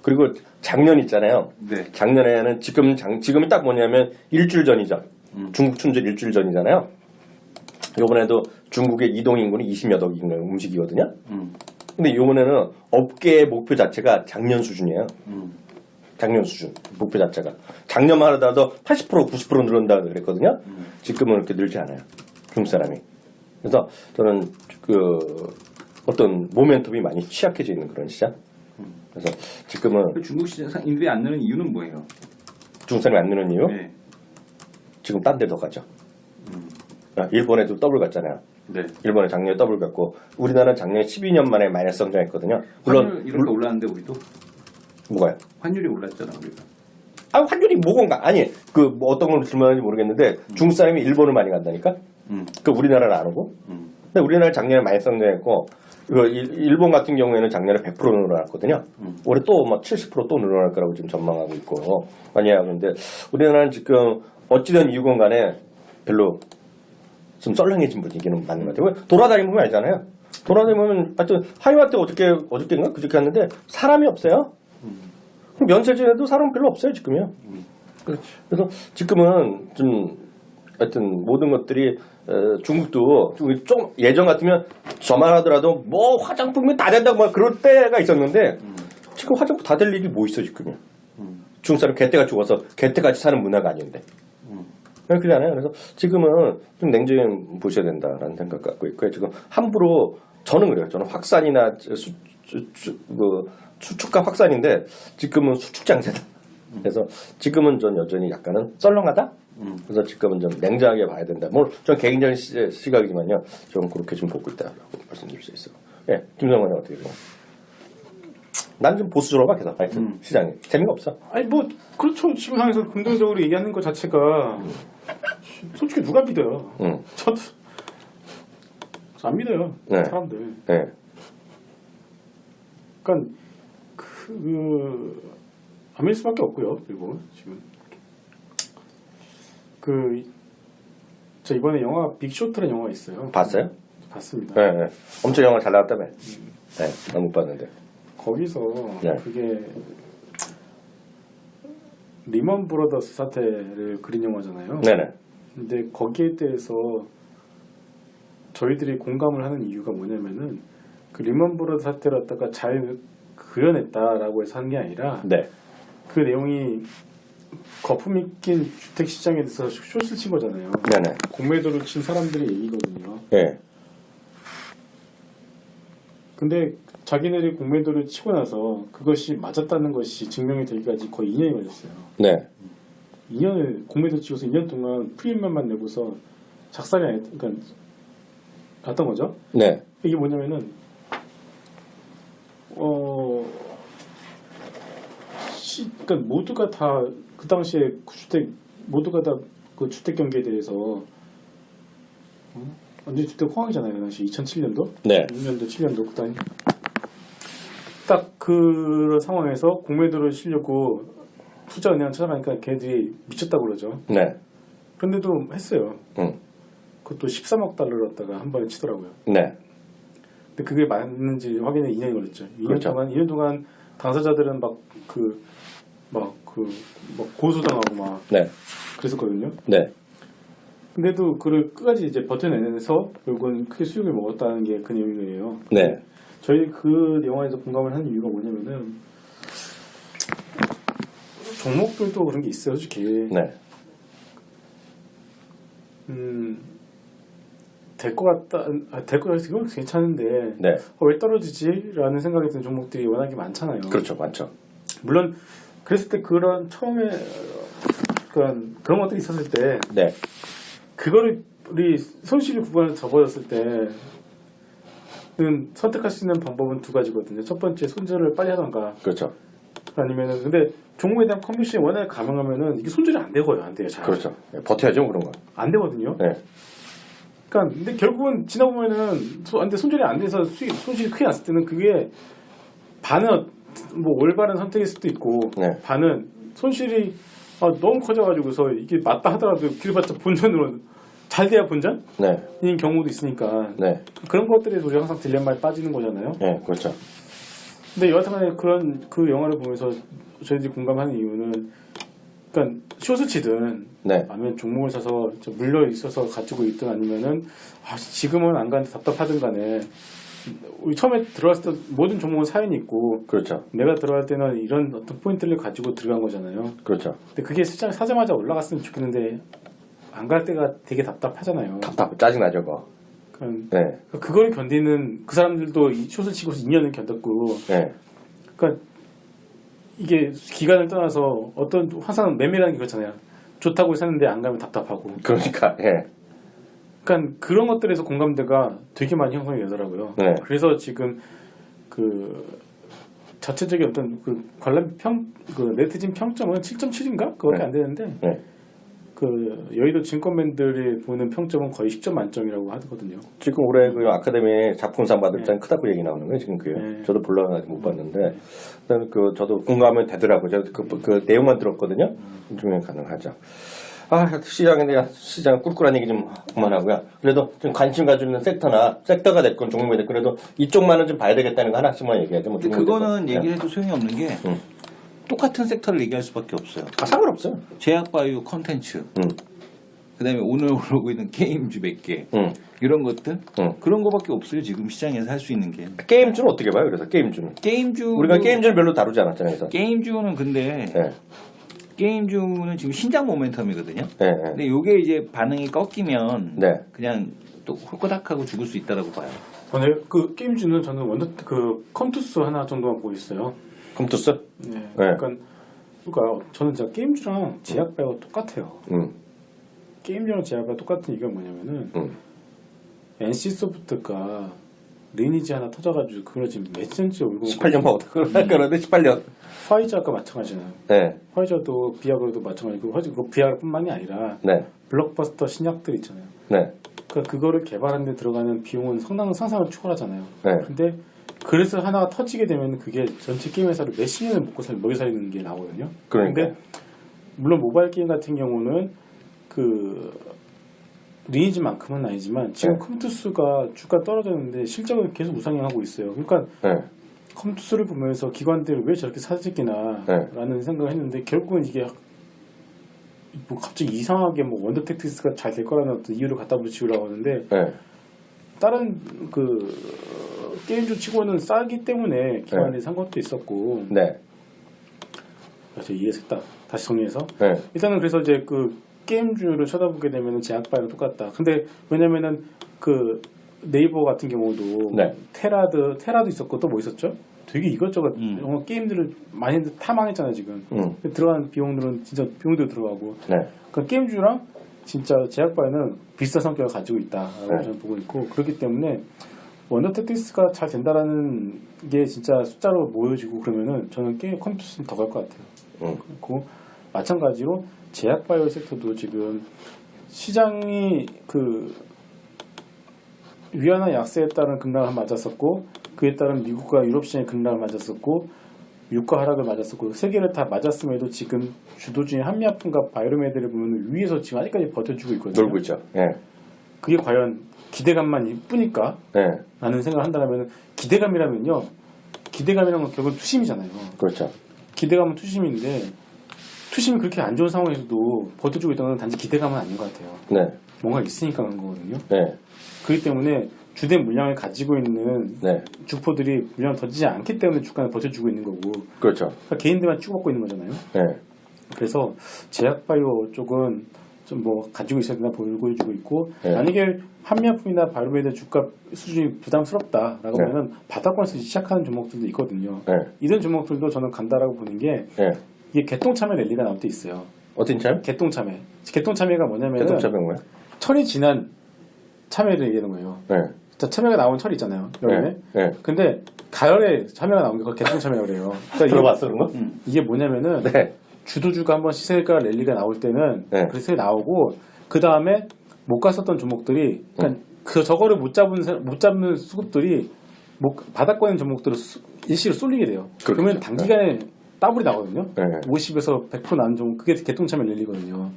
그리고 작년 있잖아요. 네. 작년에는 지금이 딱 뭐냐면 일주일 전이죠. 중국 춘절 일주일 전이잖아요. 요번에도 중국의 이동 인구는 20몇 억인가 움직이거든요. 근데 이번에는 업계의 목표 자체가 작년 수준이에요. 작년 수준 목표 자체가 작년만 하더라도 80% 90% 늘어난다 그랬거든요. 지금은 그렇게 늘지 않아요. 중국 사람이. 그래서 저는 그 어떤 모멘텀이 많이 취약해져 있는 그런 시장. 그래서 지금은 중국 시장 인구에 안 느는 이유는 뭐예요? 중국 사람이 안 느는 이유? 네. 지금 딴 데 더 가죠. 일본에도 더블 갔잖아요. 네. 일본에 작년에 더블 갔고 우리나라는 작년에 12년 만에 마이너스 성장했거든요. 물론 이렇게 올랐는데 우리도 뭐가요? 환율이 올랐잖아 우리가. 아 환율이 뭐건가? 아니 그 뭐 어떤 걸 질문하는지 모르겠는데 중국 사람이 일본을 많이 간다니까. 그 우리나라는 안 오고. 근데 우리나라 작년에 많이 성장했고 일본 같은 경우에는 작년에 100% 늘어났거든요. 올해 또 막 70%또 늘어날 거라고 지금 전망하고 있고 많이 하고 있는데 우리나라는 지금 어찌된 이유건 간에 별로 좀 썰렁해진 분위기는 맞는 것 같아요. 돌아다니면 알잖아요. 돌아다니면 하여튼 하이마트 어저께인가 그저께 갔는데 사람이 없어요. 면세점에도 사람 별로 없어요 지금요. 그래서 지금은 좀 하여튼 모든 것들이 중국도 좀 예전 같으면 저만 하더라도 뭐 화장품이 다 된다고 막 그럴 때가 있었는데 지금 화장품 다 될 일이 뭐 있어 지금요. 중국 사람 개떼가 죽어서 개떼같이 사는 문화가 아닌데. 그렇잖아요. 그래서 지금은 좀 냉정히 보셔야 된다라는 생각 갖고 있고요. 지금 함부로 저는 그래요. 저는 확산이나 수축과 확산인데 지금은 수축 장세다. 그래서 지금은 전 여전히 약간은 썰렁하다. 그래서 지금은 좀 냉정하게 봐야 된다. 뭐 전 개인적인 시각이지만요. 좀 그렇게 좀 보고 있다라고 말씀드릴 수 있어요. 예, 김성환이 어떻게 보면? 난 좀 보수적으로 봐 계속. 하여튼 시장이 재미가 없어. 아니 뭐 그렇죠. 지금 상황에서 긍정적으로 얘기하는 것 자체가 솔직히 누가 믿어요? 저도 안 믿어요. 네. 사람들. 네. 그러니까 안 믿을 수밖에 없고요. 그리고 지금 저 이번에 영화 빅쇼트라는 영화 있어요. 봤어요? 봤습니다. 네, 네. 엄청 영화 잘 나왔다며. 네, 난 못 봤는데. 거기서 네. 그게 리먼 브라더스 사태를 그린 영화잖아요. 네네. 근데 거기에 대해서 저희들이 공감을 하는 이유가 뭐냐면은 그 리먼 브라더스 사태를 갖다가 잘 그려냈다라고 해서 하는 게 아니라 네. 그 내용이 거품이 낀 주택 시장에 대해서 숏을 친 거잖아요. 네네. 공매도를 친 사람들의 얘기거든요. 네. 근데 자기네들이 공매도를 치고 나서 그것이 맞았다는 것이 증명이 되기까지 거의 2년이 걸렸어요. 네. 2년을 공매도 치고서 2년 동안 프리미엄만 내고서 작살이 그러니까 났던 거죠. 네. 이게 뭐냐면은 그러니까 모두가 다 그 당시에 모두가 다 그 주택 경기에 대해서 완전 주택 호황이잖아요. 그 당시 2007년도, 네. 6년도, 7년도 그다음 딱 그런 상황에서 공매도를 치려고 투자은행 찾아가니까 걔들이 미쳤다고 그러죠. 네. 그런데도 했어요. 그것도 13억 달러를 갖다가 한 번에 치더라고요. 네. 근데 그게 맞는지 확인에 2년이 걸렸죠. 2년 그렇죠. 동안 당사자들은 막 고소당하고 막 네. 그랬었거든요. 네. 근데도 그를 끝까지 이제 버텨내면서 결국은 크게 수익을 먹었다는 게 그 내용이에요. 네. 저희 그 영화에서 공감을 하는 이유가 뭐냐면은 종목들도 그런 게 있어요, 솔직히. 네. 될 것 같다, 될 것 같은 건 괜찮은데 네. 왜 떨어지지?라는 생각이 드는 종목들이 워낙에 많잖아요. 그렇죠. 많죠. 물론 그랬을 때 그런 처음에 그런 것들이 있었을 때 네. 그거를 우리 손실이 구간에서 접어졌을 때는 선택할 수 있는 방법은 두 가지거든요. 첫 번째 손절을 빨리 하던가 그렇죠. 아니면은 근데 종목에 대한 컨비션이 워낙에 강하면은 이게 손절이 안 되고요. 안 돼요. 잘. 그렇죠. 네, 버텨야죠, 그런 건. 안 되거든요. 네. 그러니까 근데 결국은 지나 보면은 근데 손절이 안 돼서 손실이 크게 났을 때는 그게 반은 뭐 올바른 선택일 수도 있고 네. 반은 손실이 너무 커져가지고서 이게 맞다 하더라도 길봤자 본전으로 잘 돼야 본전인 네. 경우도 있으니까 네. 그런 것들에 우리가 항상 딜레마에 빠지는 거잖아요. 네. 그렇죠. 근데 여하튼간에 그 영화를 보면서 저희들이 공감하는 이유는 그러니까 숏을 치든 아니면 종목을 사서 물려 있어서 가지고 있든 아니면은 지금은 안 가는데 답답하든 간에 우리 처음에 들어왔을 때 모든 종목은 사연이 있고 그렇죠. 내가 들어갈 때는 이런 어떤 포인트를 가지고 들어간 거잖아요. 그렇죠. 근데 그게 시장 사자마자 올라갔으면 좋겠는데 안 갈 때가 되게 답답하잖아요. 짜증나죠, 그거. 그러니까 그걸 견디는 그 사람들도 이 숏을 치고서 2년을 견뎠고 그러니까 이게 기간을 떠나서 어떤 항상 매매라는 게 그렇잖아요. 좋다고 샀는데 안 가면 답답하고. 그러니까 그러니까 그런 것들에서 공감대가 되게 많이 형성이 되더라고요. 그래서 지금 그 자체적인 어떤 그 관람 그 네티즌 평점은 7.7인가 그거밖에 안 되는데 그 여의도 증권맨들이 보는 평점은 거의 10점 만점이라고 하거든요. 지금 올해 그 아카데미 작품상 받을 땐 크다고 얘기 나오는 거예요, 지금 그게. 저도 불러는 아직 못 봤는데 일단 그 저도 공감이 되더라고요. 제가 그 내용만 들었거든요. 중에 가능하죠. 시장 꿀꿀한 얘기 좀 그만하고요. 그래도 좀 관심 가지고 있는 섹터가 됐건 종목이 됐건 그래도 이쪽만은 좀 봐야 되겠다는 거 하나씩만 얘기하죠. 뭐 그거는 얘기해도 소용이 없는 게 똑같은 섹터를 얘기할 수밖에 없어요. 상관없어요. 제약바이오 컨텐츠, 그다음에 오늘 오르고 있는 게임주 몇 개, 이런 것들 그런 거밖에 없어요. 지금 시장에서 할 수 있는 게. 게임주는 어떻게 봐요? 그래서 게임주는 우리가 게임주를 별로 다루지 않았잖아요. 그래서. 게임주는 근데 게임주는 지금 신작 모멘텀이거든요. 근데 이게 이제 반응이 꺾이면 그냥 또 홀꼬닥하고 죽을 수 있다라고 봐요. 그 게임주는 저는 그 컴투스 하나 정도만 보고 있어요. 컴투스? 그러니까 저는 진짜 게임주랑 제약바이오가 똑같아요. 게임주랑 제약바이오가 똑같은 이유가 뭐냐면은 NC소프트가 리니지 하나 터져가지고 그걸 지금 몇 년째 울고 18년 봐 그런데 18년 화이자가 마찬가지잖아요. 화이자도 비아그로도 마찬가지고 그 비아그로뿐만이 아니라 블록버스터 신약들 있잖아요. 그러니까 그거를 개발하는 데 들어가는 비용은 상상을 초월하잖아요. 근데 그래서 하나가 터지게 되면 그게 전체 게임 회사를 몇십 년을 먹여 살리는 게 나오거든요. 그런데 물론 모바일 게임 같은 경우는 그 리니지만큼은 아니지만 지금 컴투스가 주가 떨어졌는데 실적은 계속 우상향하고 있어요. 그러니까 컴투스를 보면서 기관들이 왜 저렇게 사재기나 라는 생각을 했는데 결국은 이게 뭐 갑자기 이상하게 뭐 원더택티스가 잘 될 거라는 어떤 이유를 갖다 붙이려고 하는데 다른 그 게임주 치고는 싸기 때문에 기관이 산 것도 있었고 그래서 이해했다. 다시 정리해서 일단은 그래서 이제 그 게임주를 쳐다보게 되면 제약바이오랑 똑같다. 근데 왜냐면은 그 네이버 같은 경우도 테라도 있었고 또 뭐 있었죠? 되게 이것저것 게임들을 많이 다 망했잖아요 지금. 들어가는 비용들은 진짜 비용도 들어가고. 그러니까 게임주랑 진짜 제약바이오는 비슷한 성격을 가지고 있다라고 저는 보고 있고 그렇기 때문에 원더택티스가 잘 된다라는 게 진짜 숫자로 모여지고 그러면은 저는 컴퓨터는 더 갈 것 같아요. 그리고 마찬가지로 제약바이오 섹터도 지금 시장이 그 위안화 약세에 따른 급락을 맞았었고 그에 따른 미국과 유럽 시장의 급락을 맞았었고 유가 하락을 맞았었고 세 개를 다 맞았음에도 지금 주도주인 한미아품과 바이오메드를 보면 위에서 지금 아직까지 버텨주고 있거든요. 놀고 있죠. 그게 과연 기대감만 이쁘니까 라는 생각을 한다면 기대감이라면요. 기대감이라는 건 결국은 투심이잖아요. 그렇죠. 기대감은 투심인데 투심이 그렇게 안 좋은 상황에서도 버텨주고 있다는 건 단지 기대감은 아닌 것 같아요. 뭔가 있으니까 그런 거거든요. 그렇기 때문에 주된 물량을 가지고 있는 주포들이 물량을 던지지 않기 때문에 주가를 버텨주고 있는 거고 그렇죠. 그러니까 개인들만 치고받고 있는 거잖아요. 그래서 제약바이오 쪽은 좀 뭐 가지고 있어야 되나 보여주고 있고 만약에 한미아품이나 바이오메드 주가 수준이 부담스럽다라고 하면 바닥권에서 시작하는 종목들도 있거든요. 이런 종목들도 저는 간다라고 보는 게 이게 개똥참외 랠리가 나올 때 있어요. 어떤 참? 개똥참외. 개똥참외가 뭐냐면 개똥참외 뭐야? 철이 지난 참외를 얘기하는 거예요. 자, 참외가 나온 철이 있잖아요. 여름에. 근데 가을에 참외가 나온 게 그걸 개똥참외라고 그래요. 그러니까 들어봤어 그런 거? 이게 뭐냐면은 주도주가 한번 시세가 랠리가 나올 때는 그래서 나오고 그 다음에 못 갔었던 종목들이 그러니까 저거를 못 잡는 수급들이 바닥권인 종목들을 일시로 쏠리게 돼요. 그러면 단기간에 더블이 나거든요. 50에서 100% 나는 종목 그게 개똥참외 랠리거든요.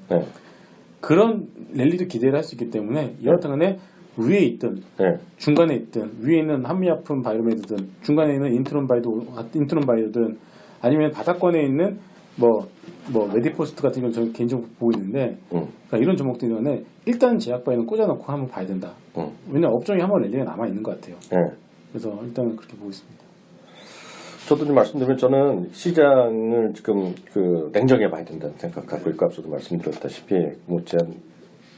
그런 랠리도 기대를 할 수 있기 때문에 여하튼간에 위에 있든 중간에 있든 위에 있는 한미아품 바이오메드든 중간에 있는 인트론바이오든 아니면 바닥권에 있는 메디포스트 같은 경우는 저는 개인적으로 보고 있는데, 그러니까 이런 종목들은 일단 제약바에는 꽂아놓고 한번 봐야 된다. 왜냐면 업종이 한번 랠리가 남아있는 것 같아요. 그래서 일단 그렇게 보고 있습니다. 저도 좀 말씀드리면 저는 시장을 지금 그 냉정해 봐야 된다는 생각 갖고 있고 앞서도 말씀드렸다시피 제한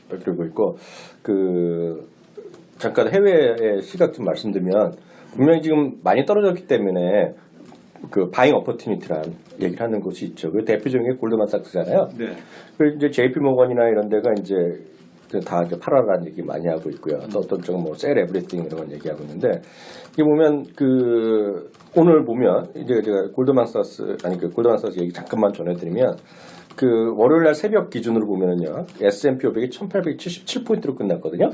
그리고 있고 잠깐 해외의 시각 좀 말씀드리면 분명히 지금 많이 떨어졌기 때문에 바잉 어퍼튜니티란 얘기를 하는 곳이 있죠. 그 대표적인 게 골드만삭스잖아요. 네. 그리고 이제 JP 모건이나 이런 데가 이제 다 이제 팔아라는 얘기 많이 하고 있고요. 또 어떤 쪽은 셀 에브리띵 이런 걸 얘기하고 있는데 이게 보면 오늘 보면 이제 제가 골드만삭스 얘기 잠깐만 전해드리면 월요일 날 새벽 기준으로 보면은요 S&P 500이 1877포인트로 끝났거든요.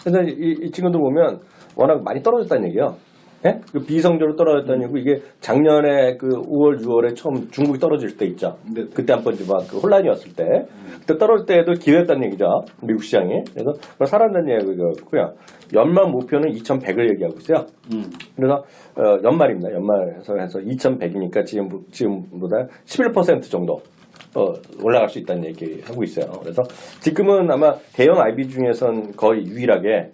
그래서 이 친구들 보면 워낙 많이 떨어졌다는 얘기예요. 예? 비이성적으로 떨어졌다는 얘기고 이게 작년에 5월, 6월에 처음 중국이 떨어질 때 있죠. 네. 그때 한번 혼란이 왔을 때 그때 떨어질 때도 기회였다는 얘기죠. 미국 시장이. 그래서 그걸 살았다는 얘기고요. 연말 목표는 2100을 얘기하고 있어요. 그래서 연말입니다. 연말에서 해서 2100이니까 지금보다 11% 정도 올라갈 수 있다는 얘기하고 있어요. 그래서 지금은 아마 대형 IB 중에선 거의 유일하게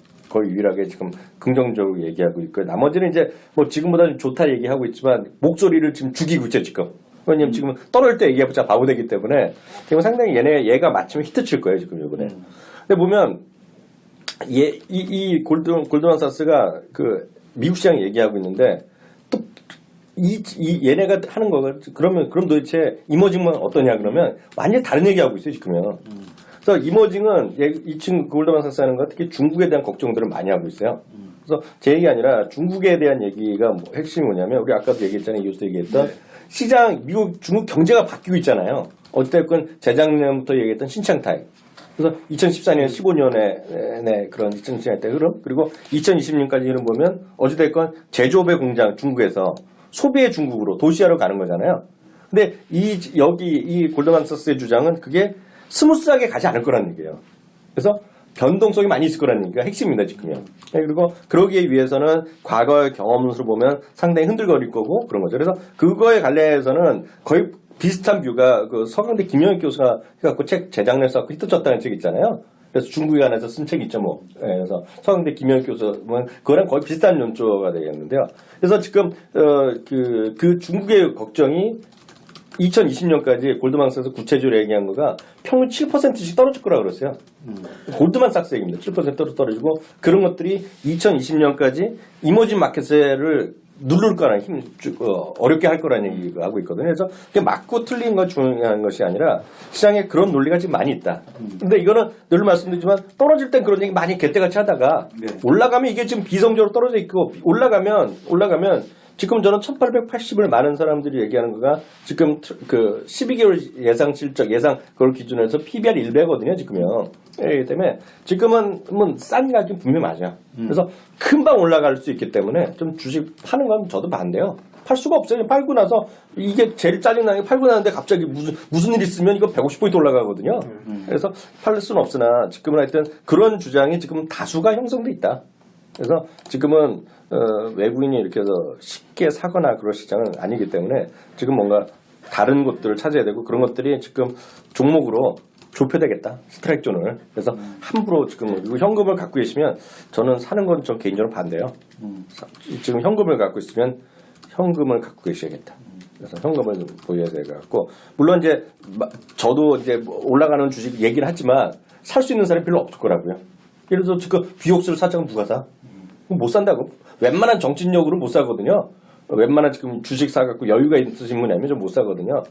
지금 긍정적으로 얘기하고 있고 나머지는 이제 지금보다 좀 좋다 얘기하고 있지만 목소리를 지금 죽이고 있죠 지금. 왜냐면 지금 떨어질 때 얘기해보자 바보되기 때문에 지금 상당히 얘가 마침 히트 칠 거예요 지금 이번에. 근데 보면 이 골드만삭스가 미국 시장 얘기하고 있는데 또 얘네가 하는 거가 그럼 도대체 이머징은 어떠냐 그러면 완전히 다른 얘기하고 있어요 지금요. 그래서 이머징은 이 친구 골드만삭스 하는 거 특히 중국에 대한 걱정들을 많이 하고 있어요. 그래서 제 얘기 아니라 중국에 대한 얘기가 핵심이 뭐냐면 우리 아까도 얘기했잖아요. 이웃도 얘기했던 시장 중국 경제가 바뀌고 있잖아요. 어쨌든 재작년부터 얘기했던 신창타이. 그래서 2014년 15년에 그런 2014년 때 흐름 그리고 2020년까지 흐름 보면 어찌됐건 제조업의 공장 중국에서 소비의 중국으로 도시화로 가는 거잖아요. 근데 이 골드만삭스의 주장은 그게 스무스하게 가지 않을 거라는 얘기예요. 그래서 변동성이 많이 있을 거라는 얘기가 핵심입니다, 지금요. 그리고 그러기 위해서는 과거의 경험으로 보면 상당히 흔들거릴 거고 그런 거죠. 그래서 그거에 관련해서는 거의 비슷한 뷰가 서강대 김영익 교수가 해갖고 책 재작년에 써갖고 히트쳤다는 책 있잖아요. 그래서 중국에 관해서 쓴 책이 있죠, 그래서 서강대 김영익 교수는 그거랑 거의 비슷한 논조가 되겠는데요. 그래서 지금 중국의 걱정이 2020년까지 골드만삭스 구체적으로 얘기한 거가 평균 7%씩 떨어질 거라고 그랬어요. 골드만삭스 얘기입니다. 7%로 떨어지고 그런 것들이 2020년까지 이머징 마켓을 누를 거라는 어렵게 할 거라는 얘기가 하고 있거든요. 그래서 그게 맞고 틀린 건 중요한 것이 아니라 시장에 그런 논리가 지금 많이 있다. 근데 이거는 늘 말씀드리지만 떨어질 땐 그런 얘기 많이 개떼같이 하다가 올라가면 이게 지금 비성적으로 떨어져 있고 올라가면 지금 저는 1880을 많은 사람들이 얘기하는 거가 지금 12개월 예상 실적, 그걸 기준으로 해서 PBR 1배거든요, 지금요. 그렇기 때문에 지금은 싼 가격이 분명히 맞아요. 그래서 금방 올라갈 수 있기 때문에 좀 주식 파는 건 저도 반대요. 팔 수가 없어요. 팔고 나서 이게 제일 짜증나는 게 팔고 나는데 갑자기 무슨 일 있으면 이거 150포인트 올라가거든요. 그래서 팔 수는 없으나 지금은 하여튼 그런 주장이 지금 다수가 형성돼 있다. 그래서 지금은 외국인이 이렇게 해서 쉽게 사거나 그럴 시장은 아니기 때문에 지금 뭔가 다른 곳들을 찾아야 되고 그런 것들이 지금 종목으로 좁혀되겠다. 스트라이크 존을. 그래서 함부로 지금 현금을 갖고 계시면 저는 사는 건 좀 개인적으로 반대요. 지금 현금을 갖고 있으면 현금을 갖고 계셔야겠다. 그래서 현금을 보여야 될 것 같고 물론 이제 저도 이제 올라가는 주식 얘기를 하지만 살 수 있는 사람이 별로 없을 거라고요. 예를 들어서 지금 비옥수를 사자면 누가 사? 못 산다고. 웬만한 정치력으로 못 사거든요. 웬만한 지금 주식 사갖고 여유가 있으신 분이 아니면 좀 못 사거든요.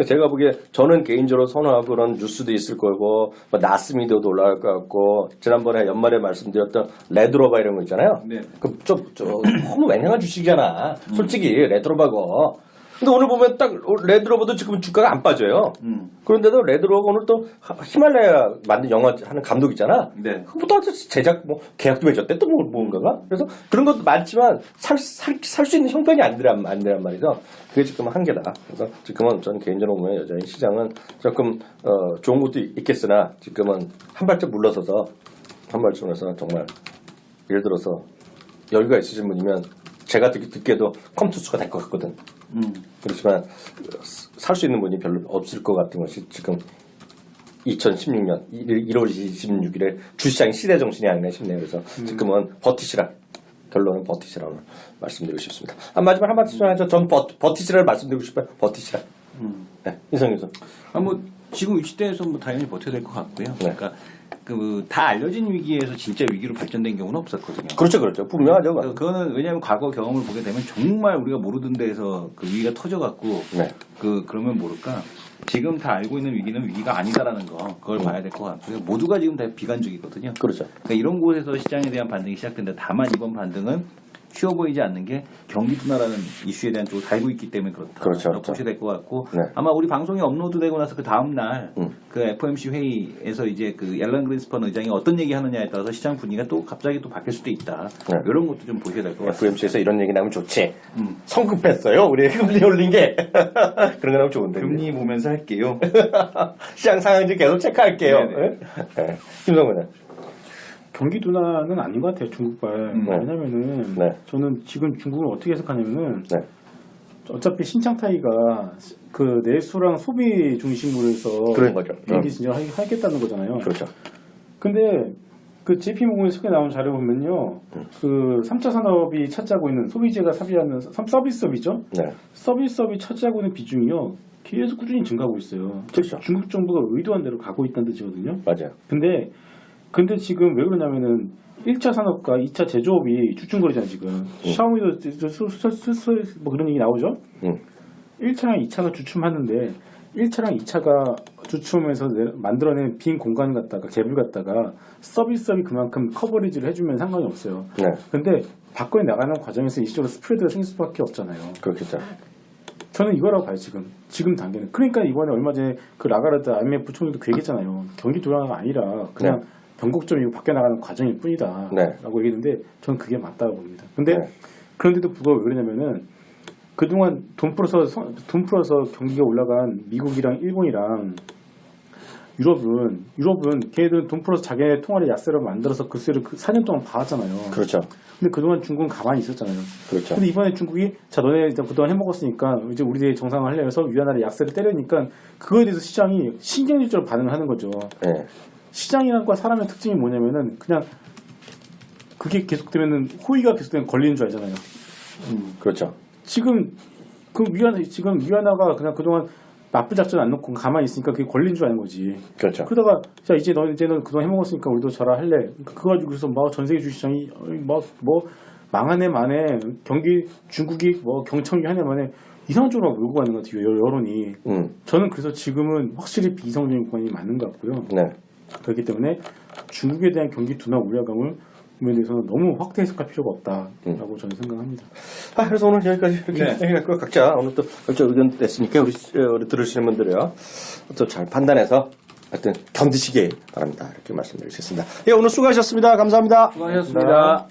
제가 보기에 저는 개인적으로 선호하고 그런 뉴스도 있을 거고, 나스미드도 올라갈 것 같고, 지난번에 연말에 말씀드렸던 레드로바 이런 거 있잖아요. 네. 너무 맹랑한 주식이잖아. 솔직히 레드로바고. 근데 오늘 보면 딱 레드로버도 지금 주가가 안 빠져요. 그런데도 레드로버가 오늘 또 히말라야 만든 영화 하는 감독 있잖아. 네. 또 제작 계약도 맺었대 또 뭔가가. 그래서 그런 것도 많지만 살 수 있는 형편이 안 되란 말이죠. 그게 지금 한계다. 그래서 지금은 전 개인적으로 보면 여전히 시장은 조금 좋은 것도 있겠으나 지금은 한 발짝 물러서서 정말 예를 들어서 여유가 있으신 분이면 제가 듣기에도 컴투스가 될 것 같거든. 그렇지만 살 수 있는 분이 별로 없을 것 같은 것이 지금 2016년 1월 26일에 주시장의 시대 정신이 아니나 싶네요. 그래서 지금은 버티시라. 결론은 버티시라고 말씀드리고 싶습니다. 마지막 한마디 좀 하죠. 전 버티시라를 말씀드리고 싶어요. 버티시라. 네, 인성 교수. 뭐 지금 위치대에서 뭐 당연히 버텨야 될 것 같고요. 네. 그러니까 다 알려진 위기에서 진짜 위기로 발전된 경우는 없었거든요. 그렇죠. 분명하죠. 그거는 왜냐하면 과거 경험을 보게 되면 정말 우리가 모르던 데에서 그 위기가 터져갖고 네. 그러면 모를까 지금 다 알고 있는 위기는 위기가 아니다라는 거 그걸 봐야 될 것 같고요. 모두가 지금 다 비관적이거든요. 그렇죠. 그러니까 이런 곳에서 시장에 대한 반등이 시작된다. 다만 이번 반등은 쉬워 보이지 않는 게 경기 둔화라는 이슈에 대한 쪽을 달고 있기 때문에 그렇다. 그렇죠. 보셔야 될 것 같고 네. 아마 우리 방송이 업로드되고 나서 그 다음 날 그 FOMC 회의에서 이제 그 앨런 그린스펀 의장이 어떤 얘기하느냐에 따라서 시장 분위기가 또 갑자기 또 바뀔 수도 있다. 네. 이런 것도 좀 보셔야 될 것 같습니다. FMC에서 이런 얘기 나오면 좋지. 성급했어요. 우리 금리 올린 게. 그런 거 나오면 좋은데. 금리 보면서 할게요. 시장 상황인지 계속 체크할게요. 네. 김성근은. 경기 둔화는 아닌 것 같아요, 중국발. 왜냐면은 네. 저는 지금 중국을 어떻게 해석하냐면은 네. 어차피 신창타이가 그 내수랑 소비 중심으로 해서 그런 거죠. 경기 진정하겠다는 거잖아요. 그렇죠. 근데 그 JP모건의 속에 나온 자료 보면요, 그 3차 산업이 차지하고 있는 소비재가 삽입하는 서비스업이죠. 네. 서비스업이 차지하고 있는 비중이요, 계속 꾸준히 증가하고 있어요. 그렇죠. 중국 정부가 의도한 대로 가고 있다는 뜻이거든요. 맞아요. 근데 지금 왜 그러냐면은 1차 산업과 2차 제조업이 주춤거리잖아요, 지금. 샤오미도 뭐 그런 얘기 나오죠? 1차랑 2차가 주춤하는데 1차랑 2차가 주춤해서 만들어낸 빈 공간 갖다가 갭을 갖다가 서비스업이 그만큼 커버리지를 해주면 상관이 없어요. 네. 근데 밖에 나가는 과정에서 일시적으로 스프레드가 생길 수밖에 없잖아요. 그렇겠죠. 저는 이거라고 봐요, 지금 단계는. 그러니까 이번에 얼마 전에 그 라가르드 IMF 총리도 그 얘기했잖아요. 경기 둔화가 아니라 그냥 변곡점이고 밖에 나가는 과정일 뿐이다. 네. 라고 얘기했는데 저는 그게 맞다고 봅니다. 근데 네. 그런데도 불구하고 왜 그러냐면은 그동안 돈 풀어서 경기가 올라간 미국이랑 일본이랑 유럽은 걔네들은 돈 풀어서 자기네 통화를 약세로 만들어서 그 수혜를 4년 동안 봐왔잖아요. 그렇죠. 근데 그동안 중국은 가만히 있었잖아요. 그렇죠. 근데 이번에 중국이 자 너네 일단 그동안 해먹었으니까 이제 우리들이 정상화하려 해서 위안화를 약세를 때리니까 그거에 대해서 시장이 신경질적으로 반응을 하는 거죠. 네. 시장이란과 사람의 특징이 뭐냐면은 그냥 그게 계속되면은 호의가 계속되면 걸리는 줄 알잖아요. 그렇죠. 지금 위안화가 그냥 그동안 나쁜 작전 안 놓고 가만히 있으니까 그게 걸린 줄 아는 거지. 그렇죠. 그러다가 자 이제는 그동안 해먹었으니까 우리도 저라 할래. 그거 가지고 그래서 막 전 세계 주식시장이 뭐 망하네 만에 중국이 뭐 경청이 하네 만에 이상한 쪽으로 몰고 가는 것 같아요. 여론이. 저는 그래서 지금은 확실히 비이성적인 구간이 맞는 것 같고요. 네. 그렇기 때문에 중국에 대한 경기 둔화 우려감을 부분에 대해서는 너무 확대 해석할 필요가 없다라고 저는 생각합니다. 그래서 오늘 여기까지 이렇게 해갖고 각자 오늘 또 각자 의견 냈으니까 우리 들으시는 분들이요 또 잘 판단해서 하여튼 견디시기 바랍니다. 이렇게 말씀드리겠습니다. 오늘 수고하셨습니다. 감사합니다. 수고하셨습니다.